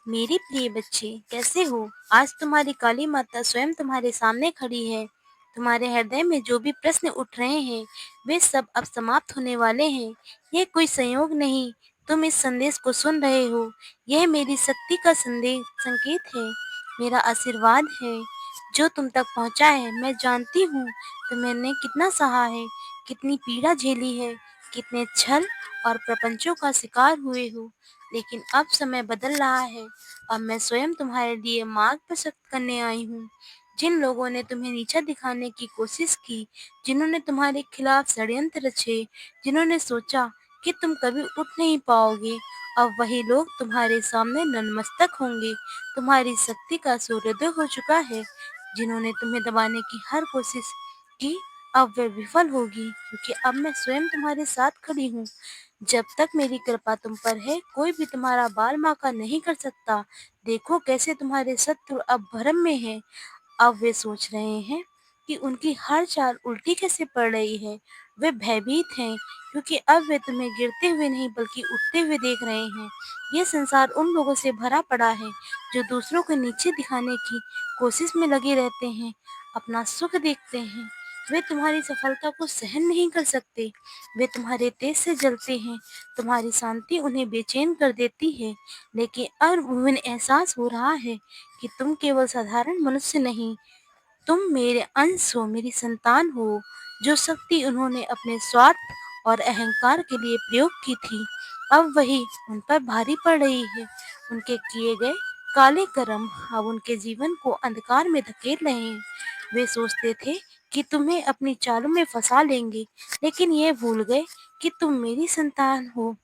मेरे प्रिय बच्चे, कैसे हो? आज तुम्हारी काली माता स्वयं तुम्हारे सामने खड़ी है। तुम्हारे हृदय में जो भी प्रश्न उठ रहे हैं, वे सब अब समाप्त होने वाले हैं। ये कोई संयोग नहीं, तुम इस संदेश को सुन रहे हो। यह मेरी शक्ति का संकेत है, मेरा आशीर्वाद है, जो तुम तक पहुंचा है। मैं जानती हूँ तुमने कितना सहा है, कितनी पीड़ा झेली है, कितने छल और प्रपंचों का शिकार हुए हो। लेकिन अब समय बदल रहा है। अब मैं स्वयं तुम्हारे लिए मार्ग प्रशस्त करने आई हूँ। जिन लोगों ने तुम्हें नीचा दिखाने की कोशिश की, जिन्होंने तुम्हारे खिलाफ षड्यंत्र रचे, जिन्होंने सोचा कि तुम कभी उठ नहीं पाओगे, अब वही लोग तुम्हारे सामने नतमस्तक होंगे। तुम्हारी शक्ति का सूर्योदय हो चुका है। जिन्होंने तुम्हें दबाने की हर कोशिश की, अब वे विफल होगी, क्योंकि अब मैं स्वयं तुम्हारे साथ खड़ी हूँ। जब तक मेरी कृपा तुम पर है, कोई भी तुम्हारा बाल बांका नहीं कर सकता। देखो कैसे तुम्हारे शत्रु अब भ्रम में हैं। अब वे सोच रहे हैं कि उनकी हर चाल उल्टी कैसे पड़ रही है। वे भयभीत हैं, क्योंकि अब वे तुम्हें गिरते हुए नहीं बल्कि उठते हुए देख रहे हैं। ये संसार उन लोगों से भरा पड़ा है जो दूसरों को नीचे दिखाने की कोशिश में लगे रहते हैं, अपना सुख देखते हैं। वे तुम्हारी सफलता को सहन नहीं कर सकते। वे तुम्हारे तेज से जलते हैं। तुम्हारी शांति उन्हें बेचैन कर देती है। लेकिन अब उन्हें एहसास हो रहा है कि तुम केवल साधारण मनुष्य नहीं, तुम मेरे अंश हो, मेरी संतान हो। जो शक्ति उन्होंने अपने स्वार्थ और अहंकार के लिए प्रयोग की थी, अब वही उन पर भारी पड़ रही है। उनके किए गए काले कर्म अब उनके जीवन को अंधकार में धकेल रहे हैं। वे सोचते थे कि तुम्हें अपनी चालों में फंसा लेंगे, लेकिन ये भूल गए कि तुम मेरी संतान हो।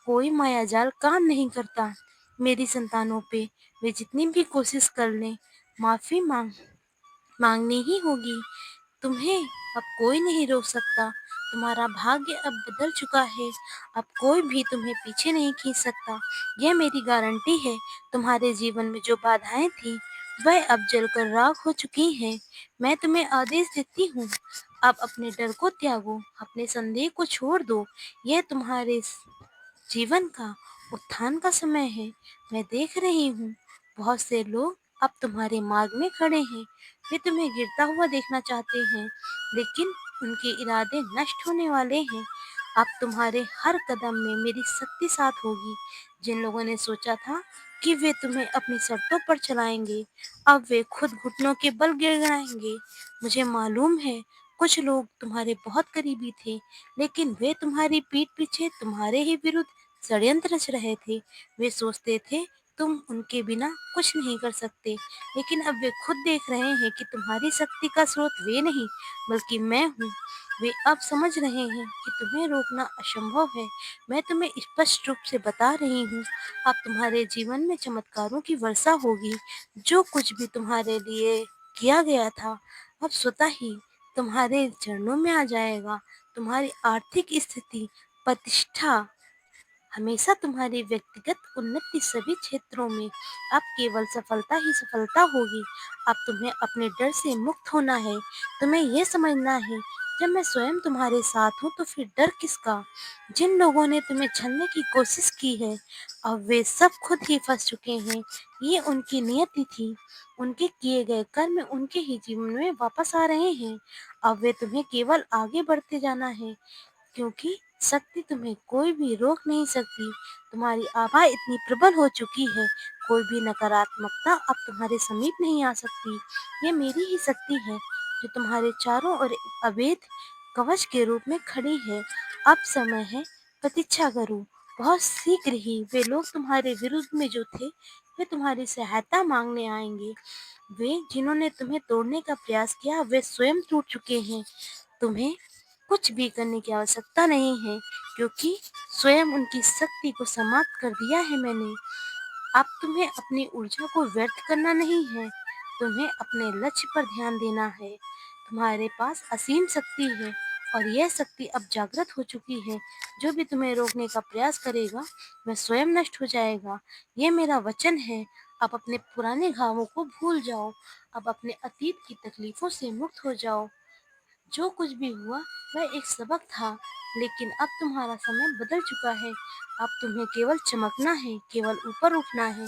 कोई मायाजाल काम नहीं करता मेरी संतानों पे। वे जितनी भी कोशिश कर लें, माफी मांगनी ही होगी। तुम्हें अब कोई नहीं रोक सकता। तुम्हारा भाग्य अब बदल चुका है। अब कोई भी तुम्हें पीछे नहीं खींच सकता। यह मेरी गारंटी है। तुम्हारे जीवन में जो बाधाएं थी, वह अब जलकर राख हो चुकी हैं। मैं तुम्हें आदेश देती हूँ, अब अपने डर को त्यागो, अपने संदेह को छोड़ दो। यह तुम्हारे जीवन का उत्थान का समय है। मैं देख रही हूँ, बहुत से लोग अब तुम्हारे मार्ग में खड़े हैं। वे तुम्हें गिरता हुआ देखना चाहते हैं, लेकिन उनके इरादे नष्ट होने वाले हैं। अब तुम्हारे हर कदम में मेरी शक्ति साथ होगी। जिन लोगों ने सोचा था कि वे तुम्हें अपनी शर्तों पर चलाएंगे, अब वे खुद घुटनों के बल गिड़गिड़ाएंगे। मुझे मालूम है, कुछ लोग तुम्हारे बहुत करीबी थे, लेकिन वे तुम्हारी पीठ पीछे तुम्हारे ही विरुद्ध षड्यंत्र रच रहे थे। वे सोचते थे तुम उनके बिना कुछ नहीं कर सकते, लेकिन अब वे खुद देख रहे हैं कि तुम्हारी शक्ति का स्रोत वे नहीं, बल्कि मैं हूँ। वे अब समझ रहे हैं कि तुम्हें रोकना असंभव है। मैं तुम्हें स्पष्ट रूप से बता रही हूँ, अब तुम्हारे जीवन में चमत्कारों की वर्षा होगी। जो कुछ भी तुम्हारे लिए किया गया था, अब स्वतः ही तुम्हारे चरणों में आ जाएगा। तुम्हारी आर्थिक स्थिति, प्रतिष्ठा, हमेशा तुम्हारी व्यक्तिगत उन्नति, सभी क्षेत्रों में अब केवल सफलता ही सफलता होगी। अब तुम्हें अपने डर से मुक्त होना है। तुम्हें यह समझना है, जब मैं स्वयं तुम्हारे साथ हूँ तो फिर डर किसका। जिन लोगों ने तुम्हें छलने की कोशिश की है, अब वे सब खुद ही फंस चुके हैं। ये उनकी नियति थी। उनके किए गए कर्म उनके ही जीवन में वापस आ रहे हैं। अब वे तुम्हें केवल आगे बढ़ते जाना है, क्योंकि शक्ति तुम्हें कोई भी रोक नहीं सकती। तुम्हारी आभा इतनी प्रबल हो चुकी है, कोई भी नकारात्मकता अब तुम्हारे समीप नहीं आ सकती। ये मेरी ही शक्ति है, जो तुम्हारे चारों ओर एक अभेद कवच के रूप में खड़ी है। अब समय है, प्रतीक्षा करो। बहुत शीघ्र ही वे लोग तुम्हारे विरुद्ध में जो थे, वे तुम्हारी सहायता मांगने आएंगे। वे जिन्होंने तुम्हें तोड़ने का प्रयास किया, वे स्वयं टूट चुके हैं। तुम्हें कुछ भी करने की आवश्यकता नहीं है, क्योंकि स्वयं उनकी शक्ति को समाप्त कर दिया है मैंने। अब तुम्हें अपनी ऊर्जा को व्यर्थ करना नहीं है, तुम्हें अपने लक्ष्य पर ध्यान देना है। तुम्हारे पास असीम शक्ति है, और यह शक्ति अब जागृत हो चुकी है। जो भी तुम्हें रोकने का प्रयास करेगा, वह स्वयं नष्ट हो जाएगा। यह मेरा वचन है। अब अपने पुराने घावों को भूल जाओ। अब अपने अतीत की तकलीफों से मुक्त हो जाओ। जो कुछ भी हुआ, वह एक सबक था, लेकिन अब तुम्हारा समय बदल चुका है। अब तुम्हें केवल चमकना है, केवल ऊपर उठना है।